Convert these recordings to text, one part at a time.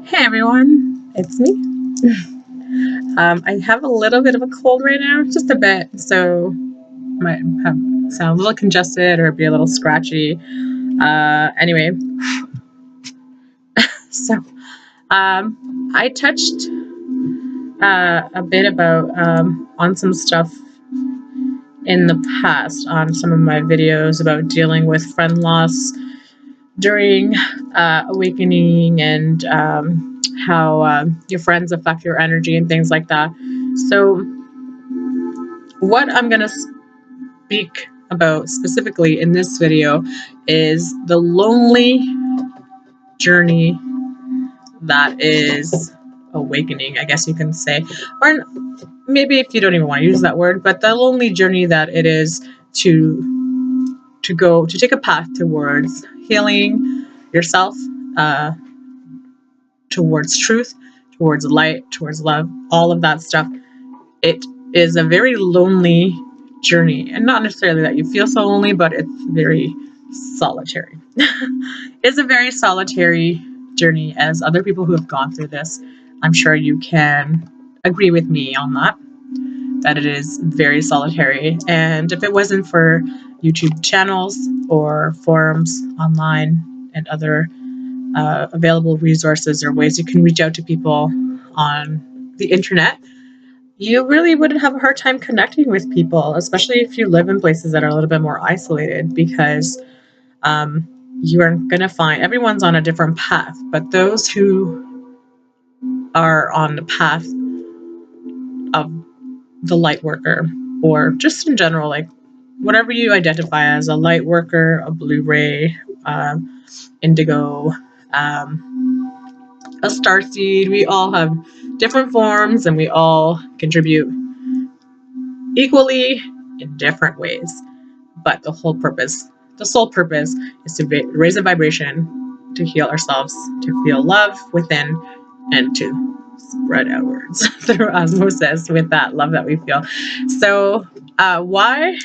Hey everyone, it's me. I have a little bit of a cold right now, just a bit, so might sound a little congested or be a little scratchy. Anyway, so I touched a bit about on some stuff in the past on some of my videos about dealing with friend loss during awakening and how your friends affect your energy and things like that. So, what I'm going to speak about specifically in this video is the lonely journey that is awakening, I guess you can say. Or maybe if you don't even want to use that word, but the lonely journey that it is to take a path towards healing yourself, towards truth, towards light, towards love, all of that stuff. It is a very lonely journey, and not necessarily that you feel so lonely, but it's very solitary. It's a very solitary journey, as other people who have gone through this, I'm sure you can agree with me on that it is very solitary. And if it wasn't for YouTube channels or forums online and other available resources or ways you can reach out to people on the internet, you really wouldn't have a hard time connecting with people, especially if you live in places that are a little bit more isolated, because you are going to find everyone's on a different path, but those who are on the path of the light worker, or just in general, like whatever you identify as a light worker, a blue ray, indigo, a starseed, we all have different forms and we all contribute equally in different ways. But the sole purpose is to raise the vibration, to heal ourselves, to feel love within, and to spread outwards through osmosis with that love that we feel. So why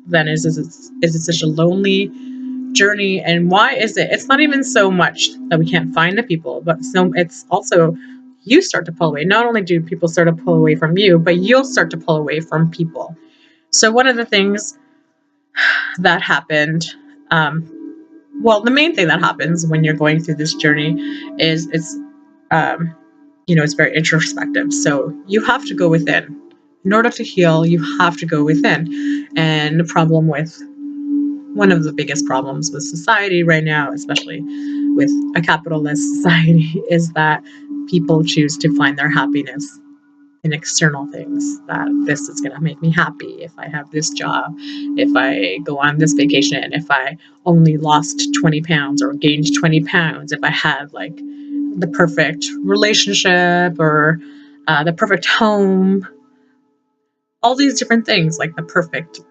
then is it such a lonely journey, and why is it? It's not even so much that we can't find the people, but it's also you start to pull away. Not only do people start to pull away from you, but you'll start to pull away from people. So one of the things that happened, the main thing that happens when you're going through this journey is it's very introspective. So you have to go within. In order to heal, you have to go within. And the problem with one of the biggest problems with society right now, especially with a capitalist society, is that people choose to find their happiness in external things. That this is going to make me happy if I have this job, if I go on this vacation, if I only lost 20 pounds or gained 20 pounds, if I had like the perfect relationship or the perfect home, all these different things, like the perfect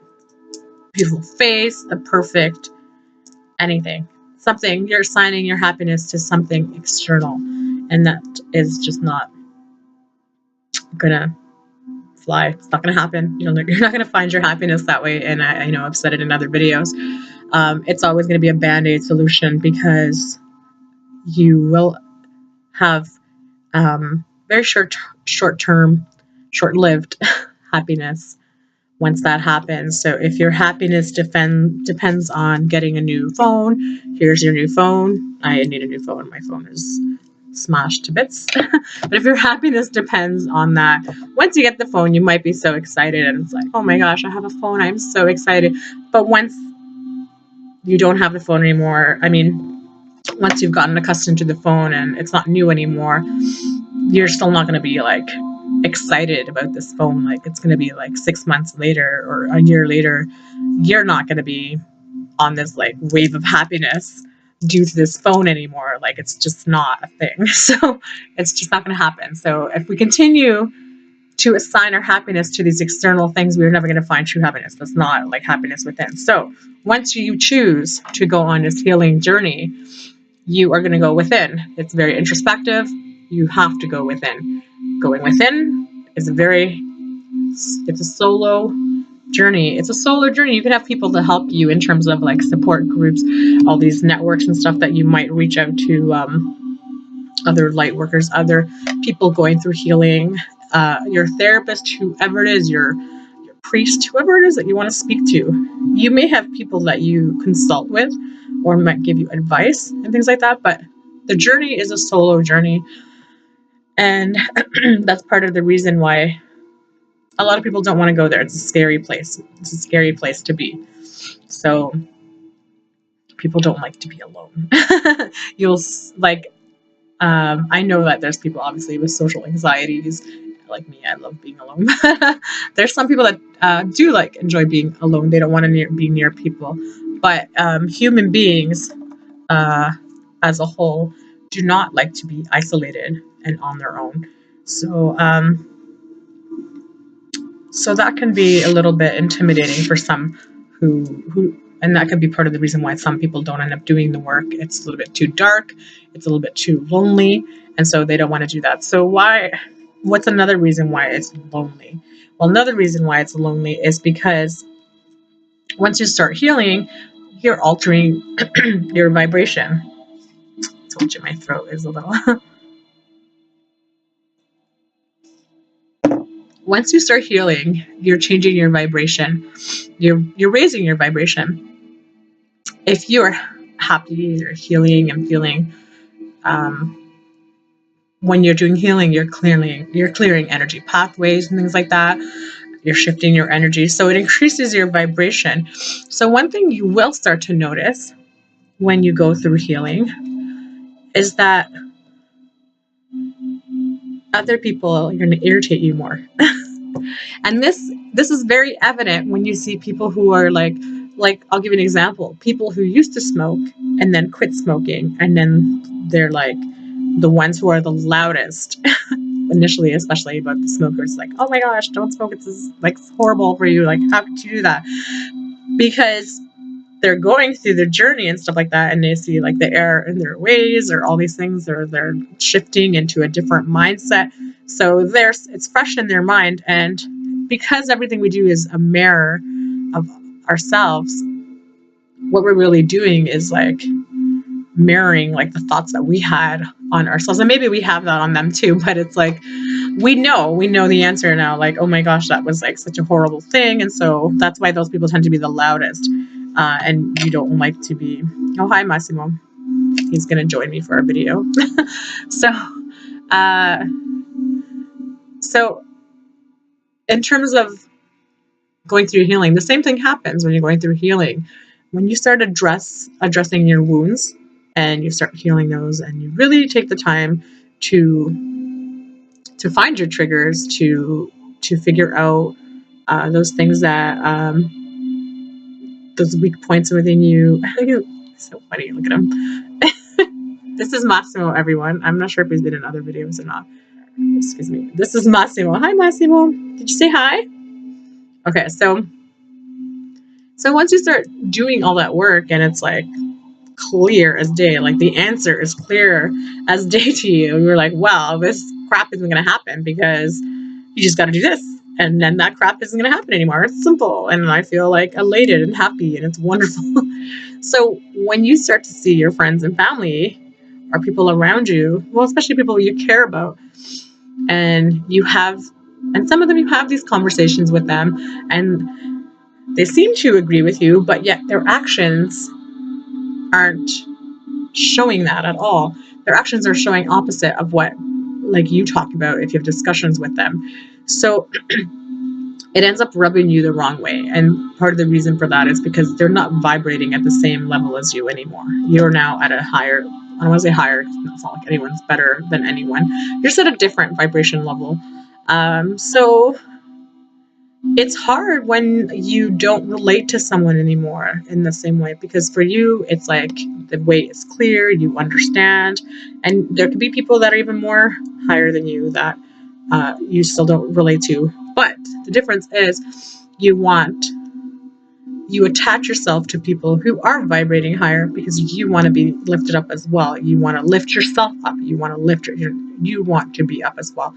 beautiful face, the perfect anything, something. You're assigning your happiness to something external, and that is just not gonna fly. It's not gonna happen. You're not gonna find your happiness that way. And I know I've said it in other videos. It's always gonna be a band-aid solution, because you will have very short-term, short-lived happiness once that happens. So if your happiness depends on getting a new phone, here's your new phone. I need a new phone. My phone is smashed to bits. But if your happiness depends on that, once you get the phone, you might be so excited and it's like, oh my gosh, I have a phone. I'm so excited. But once you don't have the phone anymore, once you've gotten accustomed to the phone and it's not new anymore, you're still not going to be like excited about this phone. Like it's going to be like 6 months later or a year later, you're not going to be on this like wave of happiness due to this phone anymore. Like it's just not a thing. So it's just not going to happen. So if we continue to assign our happiness to these external things, we're never going to find true happiness. That's not like happiness within. So once you choose to go on this healing journey, you are going to go within. It's very introspective. You have to go within. Going within is it's a solo journey. It's a solo journey. You can have people to help you in terms of like support groups, all these networks and stuff that you might reach out to other light workers, other people going through healing, your therapist, whoever it is, your priest, whoever it is that you want to speak to. You may have people that you consult with or might give you advice and things like that, but the journey is a solo journey. And that's part of the reason why a lot of people don't want to go there. It's a scary place. It's a scary place to be. So people don't like to be alone. You'll like, I know that there's people obviously with social anxieties. Like me, I love being alone. There's some people that do like enjoy being alone. They don't want to be near people. But human beings, as a whole, do not like to be isolated and on their own. So, so that can be a little bit intimidating for some who and that could be part of the reason why some people don't end up doing the work. It's a little bit too dark, it's a little bit too lonely, and so they don't want to do that. So what's another reason why it's lonely? Well, another reason why it's lonely is because once you start healing, you're altering your vibration. I told you my throat is a little once you start healing, you're changing your vibration. You're raising your vibration. If you're happy, you're healing and feeling, when you're doing healing, you're clearing energy pathways and things like that. You're shifting your energy, so it increases your vibration. So one thing you will start to notice when you go through healing is that other people are going to irritate you more. And this is very evident when you see people who are like I'll give you an example. People who used to smoke and then quit smoking, and then they're like the ones who are the loudest initially, especially about the smokers. Like, oh my gosh, don't smoke. It's like horrible for you. Like, how could you do that? Because they're going through their journey and stuff like that, and they see like the error in their ways or all these things, or they're shifting into a different mindset. So it's fresh in their mind, and because everything we do is a mirror of ourselves, what we're really doing is like mirroring like the thoughts that we had on ourselves, and maybe we have that on them too, but it's like we know the answer now, like, oh my gosh, that was like such a horrible thing. And so that's why those people tend to be the loudest, and you don't like to be. Oh, hi Massimo, he's gonna join me for a video. so uh so in terms of going through healing, the same thing happens when you're going through healing. When you start addressing your wounds and you start healing those, and you really take the time to find your triggers, to figure out those things that those weak points within you. So funny, look at him. This is Massimo, everyone. I'm not sure if he's been in other videos or not. Excuse me. This is Massimo. Hi, Massimo. Did you say hi? Okay, so once you start doing all that work and it's like clear as day, like the answer is clear as day to you, you're like, wow, this crap isn't going to happen because you just got to do this. And then that crap isn't going to happen anymore. It's simple. And I feel like elated and happy, and it's wonderful. So when you start to see your friends and family or people around you, well, especially people you care about, and some of them you have these conversations with them, and they seem to agree with you, but yet their actions aren't showing that at all. Their actions are showing opposite of what like you talk about if you have discussions with them. So it ends up rubbing you the wrong way. And part of the reason for that is because they're not vibrating at the same level as you anymore. You're now at a higher, I don't want to say higher, it's not like anyone's better than anyone. You're just at a different vibration level. So it's hard when you don't relate to someone anymore in the same way, because for you, it's like the way is clear, you understand, and there could be people that are even more higher than you that you still don't relate to. But the difference is you attach yourself to people who are vibrating higher because you want to be lifted up as well. You want to lift yourself up. You want to be up as well.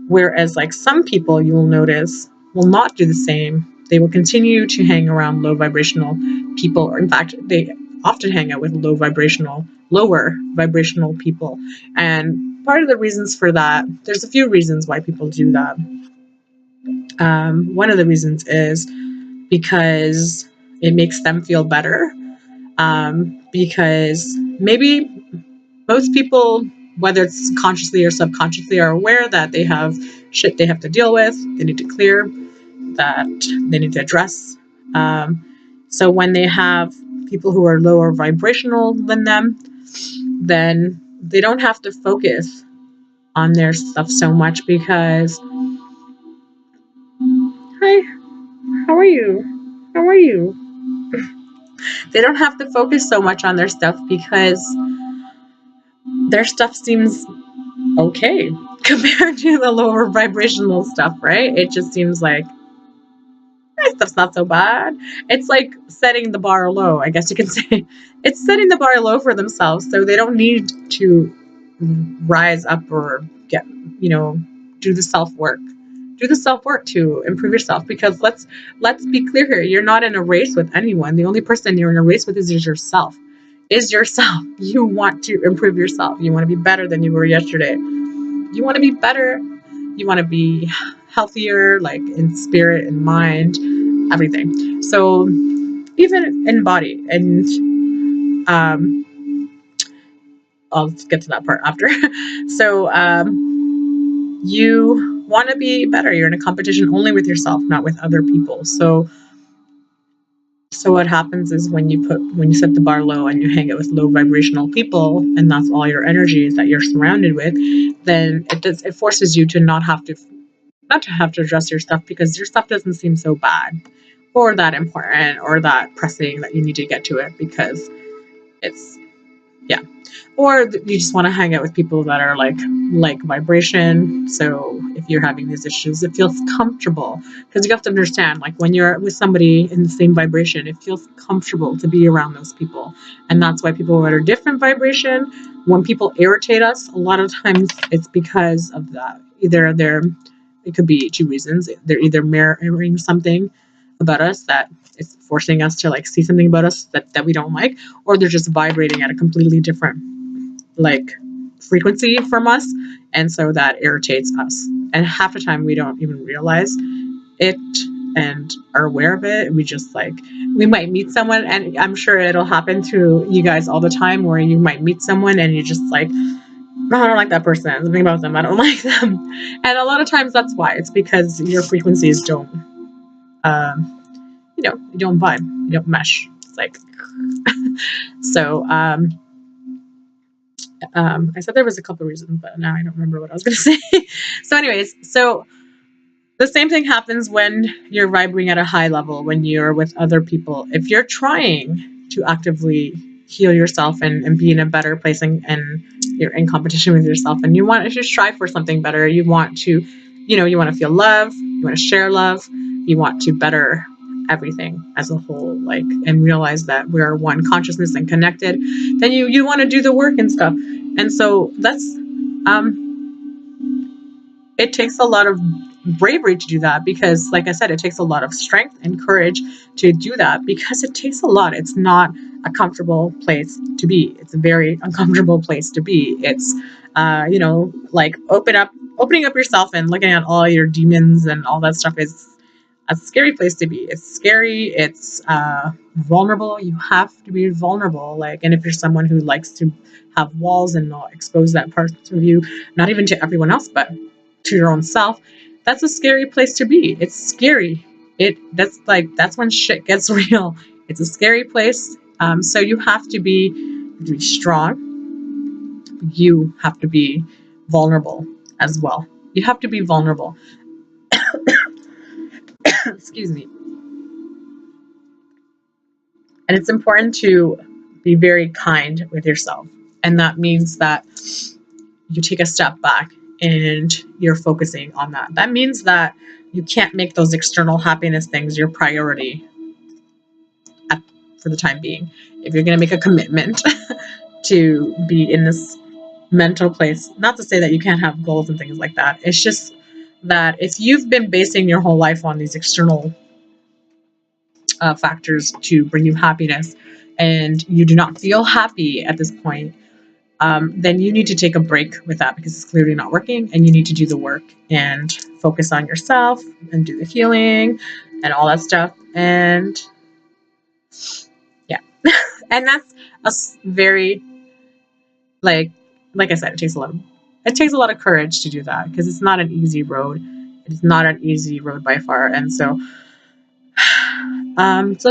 Whereas like some people you will notice will not do the same. They will continue to hang around low vibrational people, or in fact, often hang out with lower vibrational people. And part of the reasons for that, there's a few reasons why people do that. One of the reasons is because it makes them feel better. Because maybe most people, whether it's consciously or subconsciously, are aware that they have shit they have to deal with, they need to clear, that they need to address. Um, so when they have people who are lower vibrational than them, then they don't have to focus on their stuff so much because, hi, how are you? How are you? They don't have to focus so much on their stuff because their stuff seems okay compared to the lower vibrational stuff, right? It just seems like that stuff's not so bad. It's like setting the bar low, I guess you can say. It's setting the bar low for themselves, so they don't need to rise up or get, do the self work. Do the self work to improve yourself, because let's be clear here. You're not in a race with anyone. The only person you're in a race with is yourself. Is yourself. You want to improve yourself. You want to be better than you were yesterday. You want to be better. You want to be healthier, like in spirit and mind, everything. So even in body, and I'll get to that part after. So you want to be better. You're in a competition only with yourself, not with other people. So what happens is when you set the bar low and you hang out with low vibrational people, and that's all your energies that you're surrounded with, then it forces you to not to have to address your stuff, because your stuff doesn't seem so bad or that important or that pressing that you need to get to it, because it's, yeah. Or you just want to hang out with people that are like vibration. So if you're having these issues, it feels comfortable, because you have to understand, like when you're with somebody in the same vibration, it feels comfortable to be around those people. And that's why people that are different vibration, when people irritate us, a lot of times it's because of that. It could be two reasons. They're either mirroring something about us that is forcing us to like see something about us that we don't like, or they're just vibrating at a completely different like frequency from us, and so that irritates us. And half the time we don't even realize it and are aware of it. We might meet someone, and I'm sure it'll happen to you guys all the time, where you might meet someone and you just like, no, I don't like that person. Something about them, I don't like them. And a lot of times that's why. It's because your frequencies don't, you don't vibe, you don't mesh. It's like, so, I said there was a couple of reasons, but now I don't remember what I was going to say. So anyways, so the same thing happens when you're vibrating at a high level, when you're with other people. If you're trying to actively heal yourself and be in a better place, and you're in competition with yourself, and you want to strive for something better, you want to, you want to feel love, you want to share love, you want to better everything as a whole, like, and realize that we're one consciousness and connected, then you want to do the work and stuff. And so that's, it takes a lot of bravery to do that, because like I said, it takes a lot of strength and courage to do that, because it takes a lot. It's not a comfortable place to be. It's a very uncomfortable place to be. It's like opening up yourself and looking at all your demons and all that stuff is a scary place to be. It's scary. It's vulnerable. You have to be vulnerable. Like, and if you're someone who likes to have walls and not expose that part of you, not even to everyone else, but to your own self, that's a scary place to be. It's scary. That's when shit gets real. It's a scary place. So you have to be strong. You have to be vulnerable as well. You have to be vulnerable. Excuse me. And it's important to be very kind with yourself. And that means that you take a step back and you're focusing on that. That means that you can't make those external happiness things your priority for the time being. If you're going to make a commitment to be in this mental place, not to say that you can't have goals and things like that. It's just that if you've been basing your whole life on these external factors to bring you happiness, and you do not feel happy at this point, then you need to take a break with that because it's clearly not working, and you need to do the work and focus on yourself and do the healing and all that stuff. And yeah, and that's very like I said, it takes a lot of courage to do that because it's not an easy road. It's not an easy road by far, and so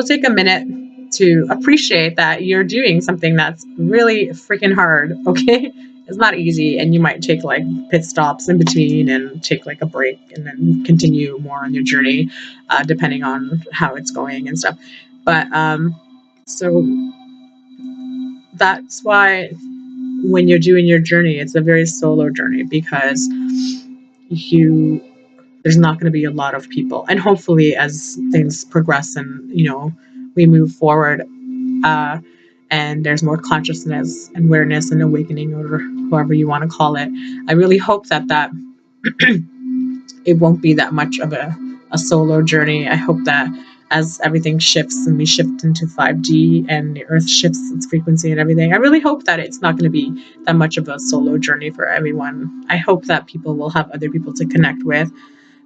take a minute to appreciate that you're doing something that's really freaking hard, okay? It's not easy, and you might take like pit stops in between and take like a break and then continue more on your journey, depending on how it's going and stuff. But so that's why when you're doing your journey, it's a very solo journey because there's not going to be a lot of people, and hopefully as things progress and we move forward, uh, and there's more consciousness and awareness and awakening, or however you want to call it, I really hope that it won't be that much of a solo journey. I hope that as everything shifts and we shift into 5D and the earth shifts its frequency and everything, I really hope that it's not going to be that much of a solo journey for everyone. I hope that people will have other people to connect with,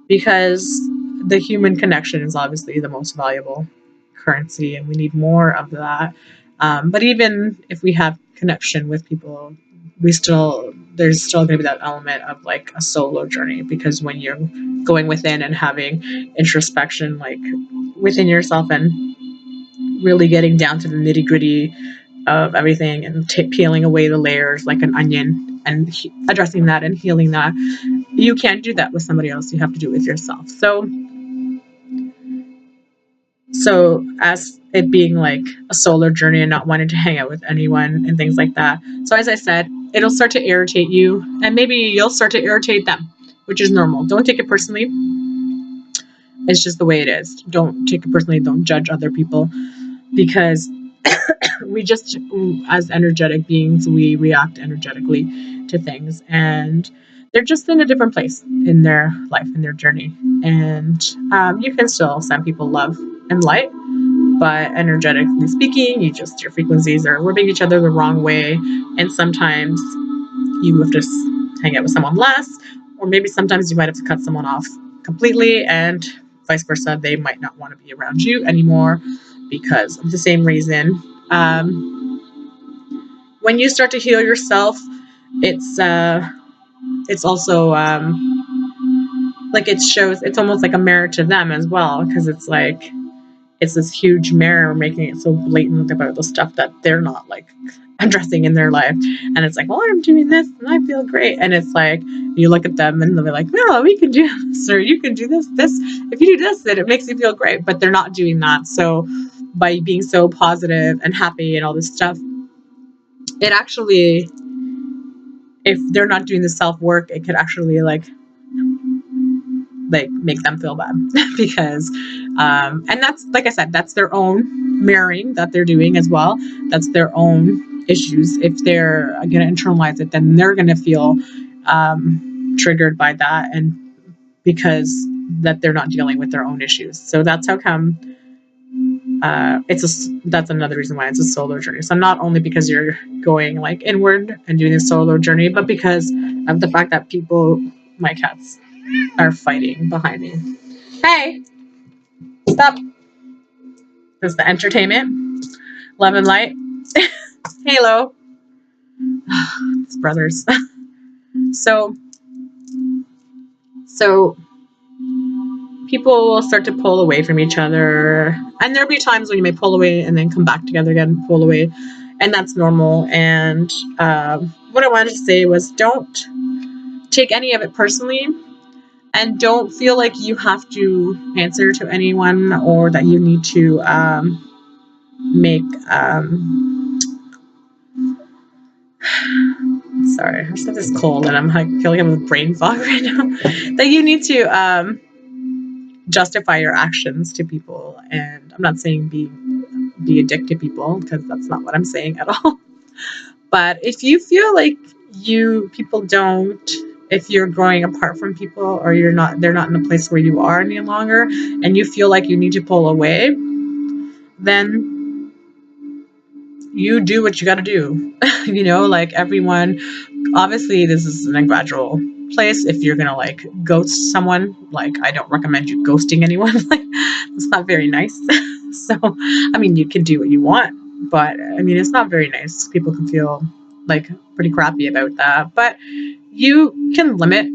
because the human connection is obviously the most valuable currency, and we need more of that. But even if we have connection with people, there's still going to be that element of like a solo journey, because when you're going within and having introspection, like within yourself, and really getting down to the nitty gritty of everything and peeling away the layers like an onion and addressing that and healing that, you can't do that with somebody else. You have to do it with yourself. So as it being like a solo journey and not wanting to hang out with anyone and things like that. So as I said, it'll start to irritate you, and maybe you'll start to irritate them, which is normal. Don't take it personally. It's just the way it is. Don't take it personally. Don't judge other people, because we just, as energetic beings, we react energetically to things, and they're just in a different place in their life, in their journey. And you can still send people love and light, but energetically speaking, your frequencies are rubbing each other the wrong way, and sometimes you have to hang out with someone less, or maybe sometimes you might have to cut someone off completely, and vice versa. They might not want to be around you anymore because of the same reason. When you start to heal yourself, it's also like it shows. It's almost like a mirror to them as well, because it's like it's this huge mirror making it so blatant about the stuff that they're not like addressing in their life. And it's like, well, I'm doing this and I feel great. And it's like, you look at them and they'll be like, no, we can do this, or you can do this. If you do this, then it makes you feel great. But they're not doing that. So by being so positive and happy and all this stuff, it actually, if they're not doing the self-work, it could actually like make them feel bad because and that's, like I said, that's their own mirroring that they're doing as well. That's their own issues. If they're going to internalize it, then they're going to feel triggered by that, and because that they're not dealing with their own issues. So that's how come that's another reason why it's a solo journey. So not only because you're going like inward and doing a solo journey, but because of the fact that my cats are fighting behind me. Hey, stop. This is the entertainment. Love and light. Halo. It's brothers. So people will start to pull away from each other, and there'll be times when you may pull away and then come back together again, pull away, and that's normal. And what I wanted to say was, don't take any of it personally, and don't feel like you have to answer to anyone, or that you need to make sorry, I just have this cold and I feel like I'm with brain fog right now. That you need to justify your actions to people. And I'm not saying be a dick to people, because that's not what I'm saying at all. But if you feel like if you're growing apart from people, or they're not in a place where you are any longer, and you feel like you need to pull away, then you do what you got to do. Like everyone, obviously this is in a gradual place. If you're gonna like ghost someone, like I don't recommend you ghosting anyone. Like it's not very nice. So I mean, you can do what you want, but I mean it's not very nice. People can feel like pretty crappy about that. But you can limit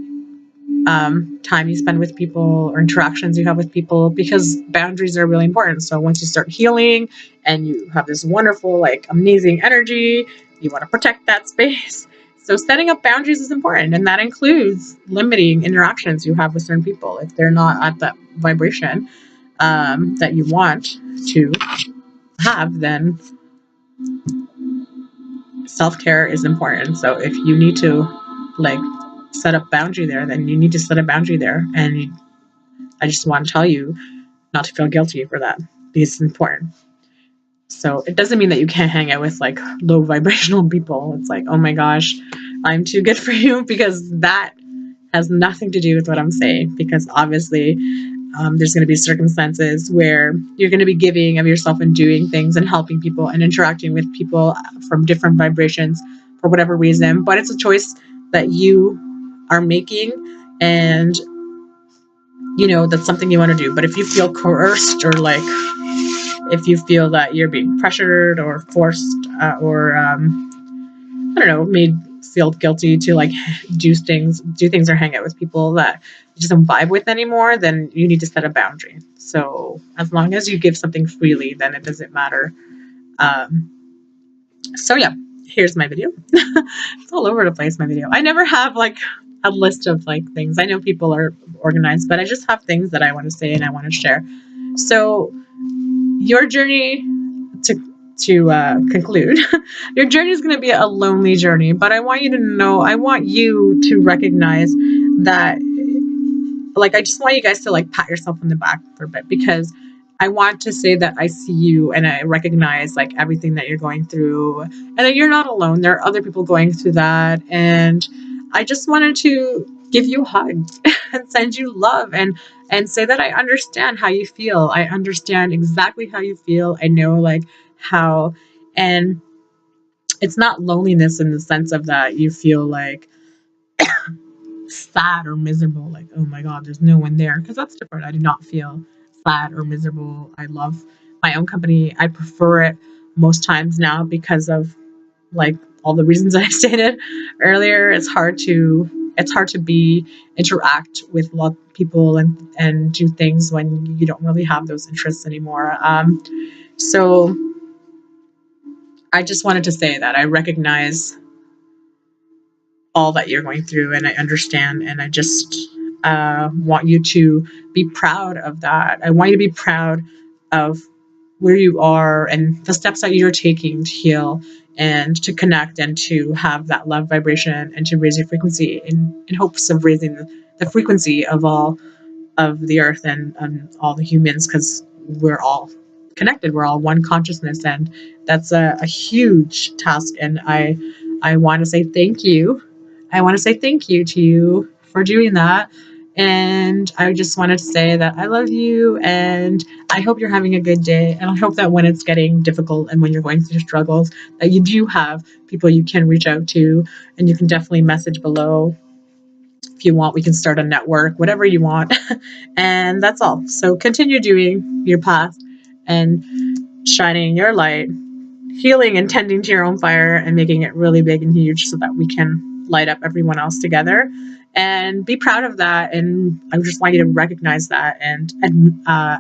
time you spend with people or interactions you have with people, because boundaries are really important. So once you start healing and you have this wonderful, like amazing energy, you want to protect that space. So setting up boundaries is important, and that includes limiting interactions you have with certain people if they're not at that vibration that you want to have. Then self-care is important. So if you need to like set up boundary there, then you need to set a boundary there. And I just want to tell you not to feel guilty for that, because it's important. So it doesn't mean that you can't hang out with like low vibrational people. It's like, oh my gosh, I'm too good for you, because that has nothing to do with what I'm saying. Because obviously, there's going to be circumstances where you're going to be giving of yourself and doing things and helping people and interacting with people from different vibrations for whatever reason. But it's a choice that you are making, and that's something you want to do. But if you feel coerced, or like if you feel that you're being pressured or forced, or I don't know, made feel guilty to like do things or hang out with people that you just don't vibe with anymore, then you need to set a boundary. So as long as you give something freely, then it doesn't matter. um, so yeah, here's my video. It's all over the place, my video. I never have like a list of like things. I know people are organized, but I just have things that I want to say and I want to share. So your journey, to conclude, your journey is going to be a lonely journey, but I want you to recognize that, like, I just want you guys to like pat yourself on the back for a bit, because I want to say that I see you and I recognize like everything that you're going through, and that you're not alone. There are other people going through that, and I just wanted to give you a hug and send you love, and say that I understand how you feel. I understand exactly how you feel. I know like how, and it's not loneliness in the sense of that you feel like sad or miserable, like, oh my god, there's no one there, because that's different. I do not feel sad or miserable. I love my own company. I prefer it most times now because of like all the reasons that I stated earlier. It's hard to be interact with a lot of people and do things when you don't really have those interests anymore. So I just wanted to say that I recognize all that you're going through, and I understand, and I just want you to be proud of that. I want you to be proud of where you are and the steps that you're taking to heal and to connect and to have that love vibration and to raise your frequency in hopes of raising the frequency of all of the earth and all the humans, because we're all connected. We're all one consciousness, and that's a huge task. And I want to say thank you. I want to say thank you to you for doing that. And I just wanted to say that I love you, and I hope you're having a good day. And I hope that when it's getting difficult and when you're going through struggles, that you do have people you can reach out to, and you can definitely message below. If you want, we can start a network, whatever you want. And that's all. So continue doing your path and shining your light, healing and tending to your own fire, and making it really big and huge so that we can light up everyone else together. And be proud of that. And I just want you to recognize that and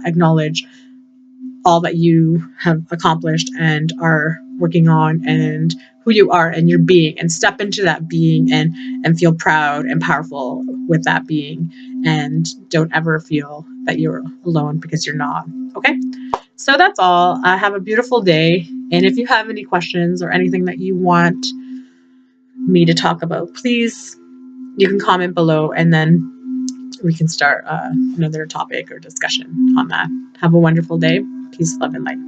acknowledge all that you have accomplished and are working on, and who you are and your being, and step into that being and feel proud and powerful with that being, and don't ever feel that you're alone, because you're not. Okay, so that's all. Have a beautiful day, and if you have any questions or anything that you want me to talk about, please, you can comment below, and then we can start another topic or discussion on that. Have a wonderful day. Peace, love, and light.